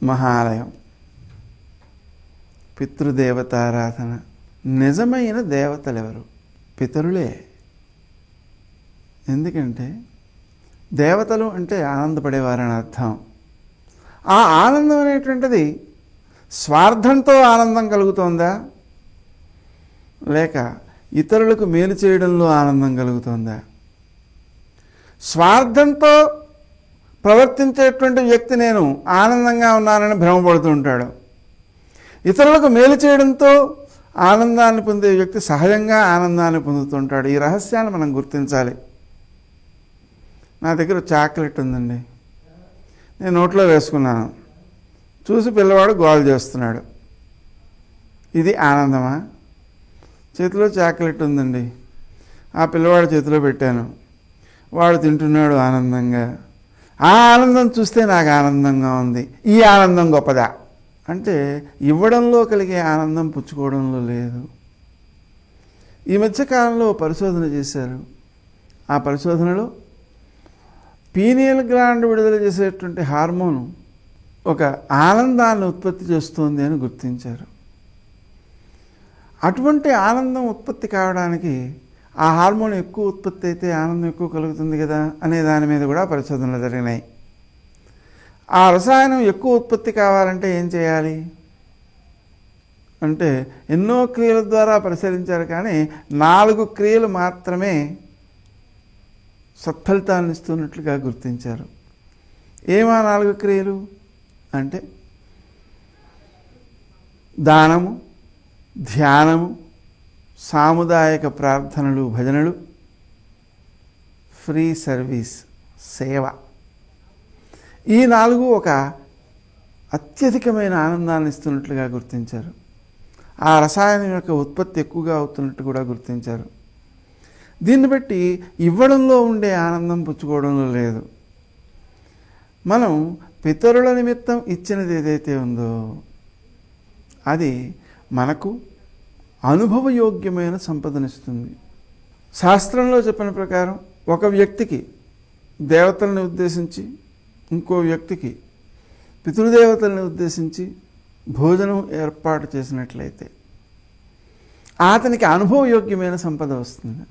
మహాలయం, పితృదేవతారాధన. నిజమైన దేవతలు ఎవరు? పితరులే. ఎందుకంటే దేవతలు అంటే ఆనందపడేవారని అర్థం. ఆ ఆనందం అనేటువంటిది స్వార్థంతో ఆనందం కలుగుతోందా, లేక ఇతరులకు మేలు చేయడంలో ఆనందం కలుగుతోందా? స్వార్థంతో ప్రవర్తించేటువంటి వ్యక్తి నేను ఆనందంగా ఉన్నానని భ్రమపడుతూ ఉంటాడు. ఇతరులకు మేలు చేయడంతో ఆనందాన్ని పొందే వ్యక్తి సహజంగా ఆనందాన్ని పొందుతుంటాడు. ఈ రహస్యాన్ని మనం గుర్తించాలి. నా దగ్గర చాక్లెట్ ఉందండి, నేను నోట్లో వేసుకున్నాను, చూసి పిల్లవాడు గోల చేస్తున్నాడు. ఇది ఆనందమా? చేతిలో చాక్లెట్ ఉందండి, ఆ పిల్లవాడు చేతిలో పెట్టాను, వాడు తింటున్నాడు ఆనందంగా. ఆ ఆనందం చూస్తే నాకు ఆనందంగా ఉంది. ఈ ఆనందం గొప్పదా అంటే ఇవ్వడంలో కలిగే ఆనందం పుచ్చుకోవడంలో లేదు. ఈ మధ్యకాలంలో పరిశోధన చేశారు. ఆ పరిశోధనలో పీనియల్ గ్లాండ్ విడుదల చేసేటువంటి హార్మోను ఒక ఆనందాన్ని ఉత్పత్తి చేస్తుంది అని గుర్తించారు. అటువంటి ఆనందం ఉత్పత్తి కావడానికి ఆ హార్మోన్ ఎక్కువ ఉత్పత్తి అయితే ఆనందం ఎక్కువ కలుగుతుంది కదా అనే దాని మీద కూడా పరిశోధనలు జరిగినాయి. ఆ రసాయనం ఎక్కువ ఉత్పత్తి కావాలంటే ఏం చేయాలి అంటే ఎన్నో క్రియల ద్వారా పరిశీలించారు, కానీ 4 క్రియలు మాత్రమే సత్ఫలితాన్ని ఇస్తున్నట్లుగా గుర్తించారు. ఏమా 4 క్రియలు అంటే దానము, ధ్యానము, సాముదాయక ప్రార్థనలు, భజనలు, ఫ్రీ సర్వీస్, సేవ. ఈ 4 ఒక అత్యధికమైన ఆనందాన్ని ఇస్తున్నట్లుగా గుర్తించారు. ఆ రసాయనం యొక్క ఉత్పత్తి ఎక్కువగా అవుతున్నట్టు కూడా గుర్తించారు. దీన్ని బట్టి ఇవ్వడంలో ఉండే ఆనందం పుచ్చుకోవడంలో లేదు. మనం పితరుల నిమిత్తం ఇచ్చినది ఏదైతే ఉందో అది మనకు అనుభవయోగ్యమైన సంపదనిస్తుంది. శాస్త్రంలో చెప్పిన ప్రకారం ఒక వ్యక్తికి దేవతలను ఉద్దేశించి, ఇంకో వ్యక్తికి పితృదేవతలను ఉద్దేశించి భోజనం ఏర్పాటు చేసినట్లయితే అతనికి అనుభవయోగ్యమైన సంపద వస్తుంది.